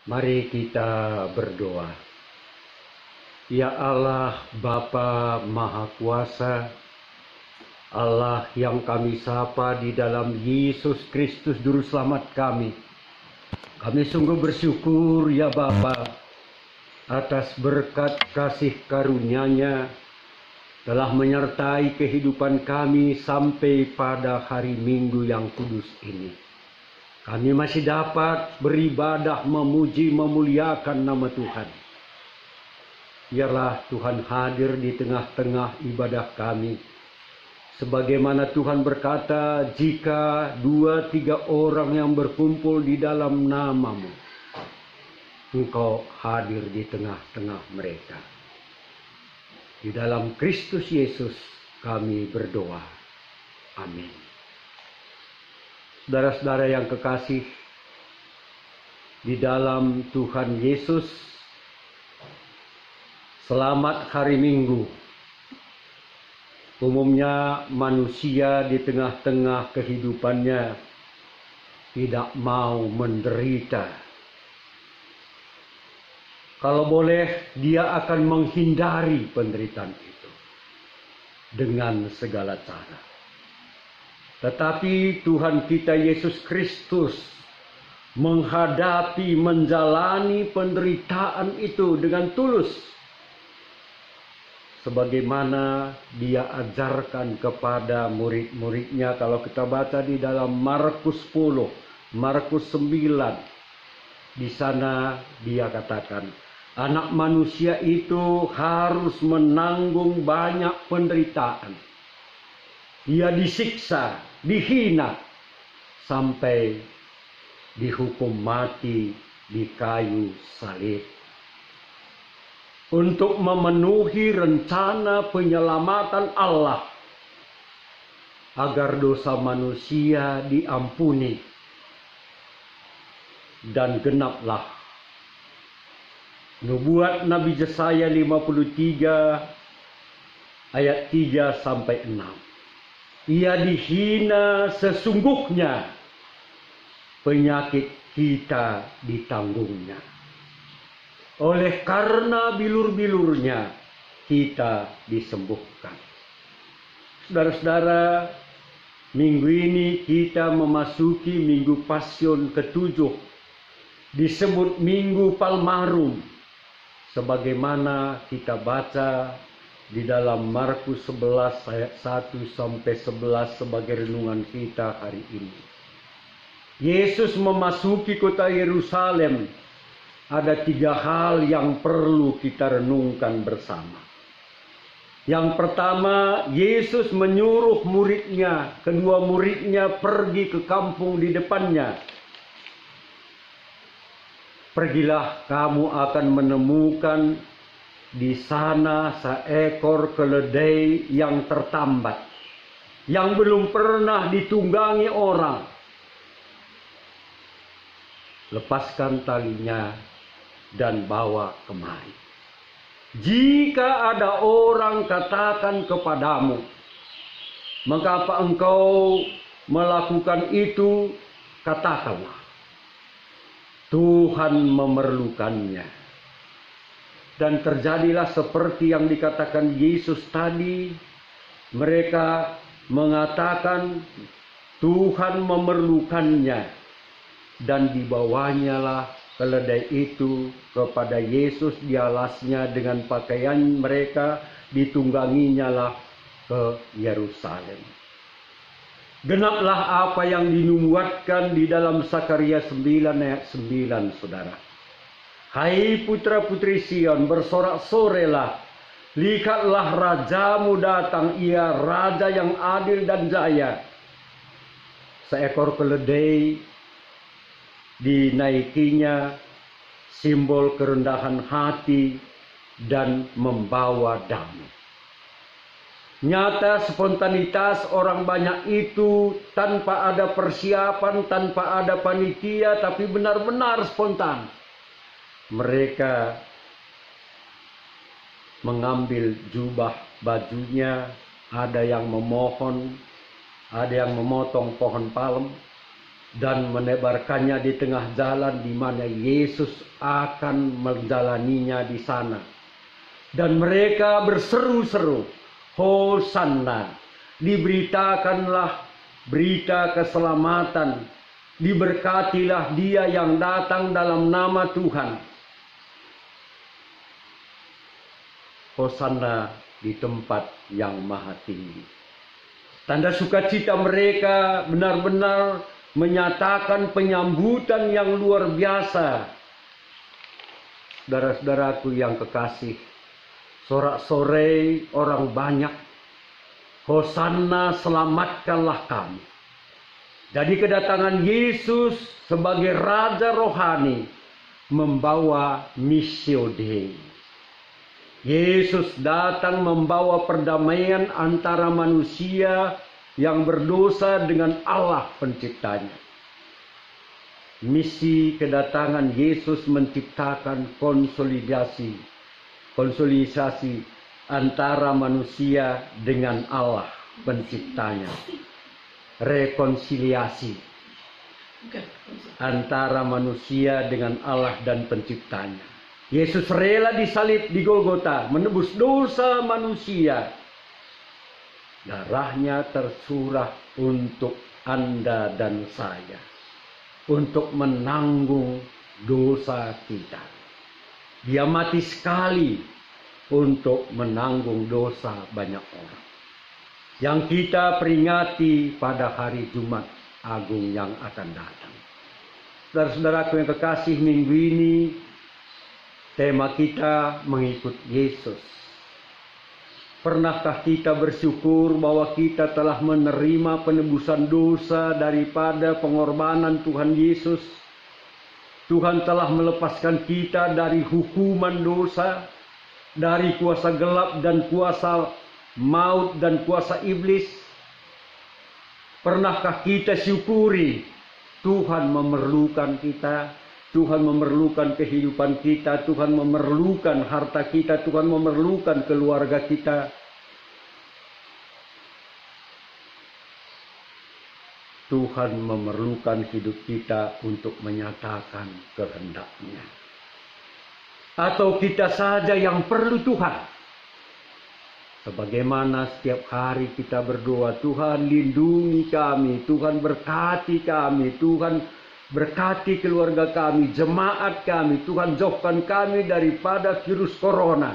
Mari kita berdoa. Ya Allah, Bapa Maha Kuasa, Allah yang kami sapa di dalam Yesus Kristus Juru Selamat kami. Kami sungguh bersyukur ya Bapa atas berkat kasih karunia-Nya telah menyertai kehidupan kami sampai pada hari Minggu yang kudus ini. Kami masih dapat beribadah, memuji, memuliakan nama Tuhan. Biarlah Tuhan hadir di tengah-tengah ibadah kami. Sebagaimana Tuhan berkata, jika 2-3 orang yang berkumpul di dalam nama-Mu, Engkau hadir di tengah-tengah mereka. Di dalam Kristus Yesus kami berdoa. Amin. Saudara-saudara yang kekasih di dalam Tuhan Yesus, selamat hari Minggu. Umumnya manusia di tengah-tengah kehidupannya tidak mau menderita. Kalau boleh, dia akan menghindari penderitaan itu dengan segala cara. Tetapi Tuhan kita Yesus Kristus menghadapi, menjalani penderitaan itu dengan tulus. Sebagaimana Dia ajarkan kepada murid-muridnya, kalau kita baca di dalam Markus 10, Markus 9, di sana Dia katakan, anak manusia itu harus menanggung banyak penderitaan. Dia disiksa, dihina, sampai dihukum mati di kayu salib. Untuk memenuhi rencana penyelamatan Allah, agar dosa manusia diampuni. Dan genaplah nubuat Nabi Yesaya 53 ayat 3-6. Ia dihina sesungguhnya, penyakit kita ditanggungnya. Oleh karena bilur-bilurnya kita disembuhkan. Saudara-saudara, minggu ini kita memasuki Minggu Pasion ke-7. Disebut Minggu Palmarum. Sebagaimana kita baca di dalam Markus 11 ayat 1-11 sebagai renungan kita hari ini. Yesus memasuki kota Yerusalem. Ada 3 hal yang perlu kita renungkan bersama. Yang pertama, Yesus menyuruh muridnya, kedua muridnya pergi ke kampung di depannya. Pergilah, kamu akan menemukan di sana seekor keledai yang tertambat, yang belum pernah ditunggangi orang. Lepaskan talinya dan bawa kemari. Jika ada orang katakan kepadamu, mengapa engkau melakukan itu, katakanlah, Tuhan memerlukannya. Dan terjadilah seperti yang dikatakan Yesus tadi. Mereka mengatakan Tuhan memerlukannya. Dan dibawanyalah keledai itu kepada Yesus, dialasnya dengan pakaian mereka, ditungganginyalah ke Yerusalem. Genaplah apa yang dinubuatkan di dalam Sakaria 9 ayat 9, saudara. Hai putra-putri Sion, bersorak-sorailah, lihatlah rajamu datang, ia raja yang adil dan jaya. Seekor keledai dinaikinya, simbol kerendahan hati dan membawa damai. Nyata spontanitas orang banyak itu tanpa ada persiapan, tanpa ada panitia, tapi benar-benar spontan. Mereka mengambil jubah bajunya, ada yang memohon, ada yang memotong pohon palem, dan menebarkannya di tengah jalan di mana Yesus akan menjalaninya di sana. Dan mereka berseru-seru, Hosanna, diberitakanlah berita keselamatan, diberkatilah dia yang datang dalam nama Tuhan. Hosanna di tempat yang maha tinggi. Tanda sukacita mereka benar-benar menyatakan penyambutan yang luar biasa. Saudara-saudaraku yang kekasih, sorak-sorai orang banyak, Hosanna, selamatkanlah kami. Jadi kedatangan Yesus sebagai Raja Rohani membawa missio Dei. Yesus datang membawa perdamaian antara manusia yang berdosa dengan Allah penciptanya. Misi kedatangan Yesus menciptakan konsolidasi antara manusia dengan Allah penciptanya. Rekonsiliasi antara manusia dengan Allah dan penciptanya. Yesus rela disalib di Golgota menebus dosa manusia. Darahnya tercurah untuk Anda dan saya, untuk menanggung dosa kita. Dia mati sekali untuk menanggung dosa banyak orang, yang kita peringati pada hari Jumat Agung yang akan datang. Saudara-saudaraku yang kekasih, minggu ini tema kita mengikut Yesus. Pernahkah kita bersyukur bahwa kita telah menerima penebusan dosa daripada pengorbanan Tuhan Yesus? Tuhan telah melepaskan kita dari hukuman dosa, dari kuasa gelap dan kuasa maut dan kuasa iblis. Pernahkah kita syukuri Tuhan memerlukan kita? Tuhan memerlukan kehidupan kita, Tuhan memerlukan harta kita, Tuhan memerlukan keluarga kita. Tuhan memerlukan hidup kita untuk menyatakan kehendak-Nya. Atau kita saja yang perlu Tuhan? Sebagaimana setiap hari kita berdoa, Tuhan lindungi kami, Tuhan berkati kami, Tuhan berkati keluarga kami, jemaat kami, Tuhan jauhkan kami daripada virus corona.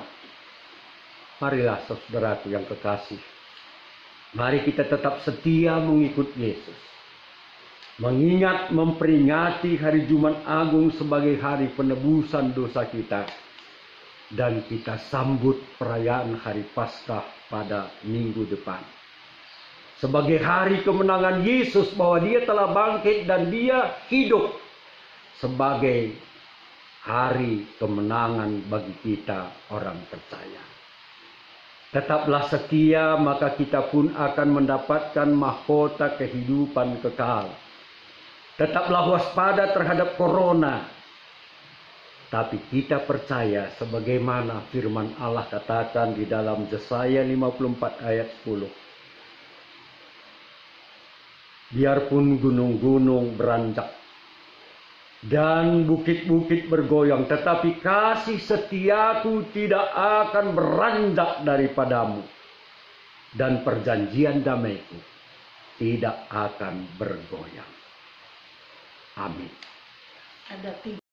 Marilah saudaraku yang kekasih, mari kita tetap setia mengikut Yesus. Mengingat memperingati hari Jumat Agung sebagai hari penebusan dosa kita. Dan kita sambut perayaan hari Paskah pada minggu depan. Sebagai hari kemenangan Yesus bahwa Dia telah bangkit dan Dia hidup. Sebagai hari kemenangan bagi kita orang percaya. Tetaplah setia, maka kita pun akan mendapatkan mahkota kehidupan kekal. Tetaplah waspada terhadap corona. Tapi kita percaya sebagaimana firman Allah katakan di dalam Yesaya 54 ayat 10. Biarpun gunung-gunung beranjak dan bukit-bukit bergoyang, tetapi kasih setiaku tidak akan beranjak daripadamu. Dan perjanjian damaiku tidak akan bergoyang. Amin.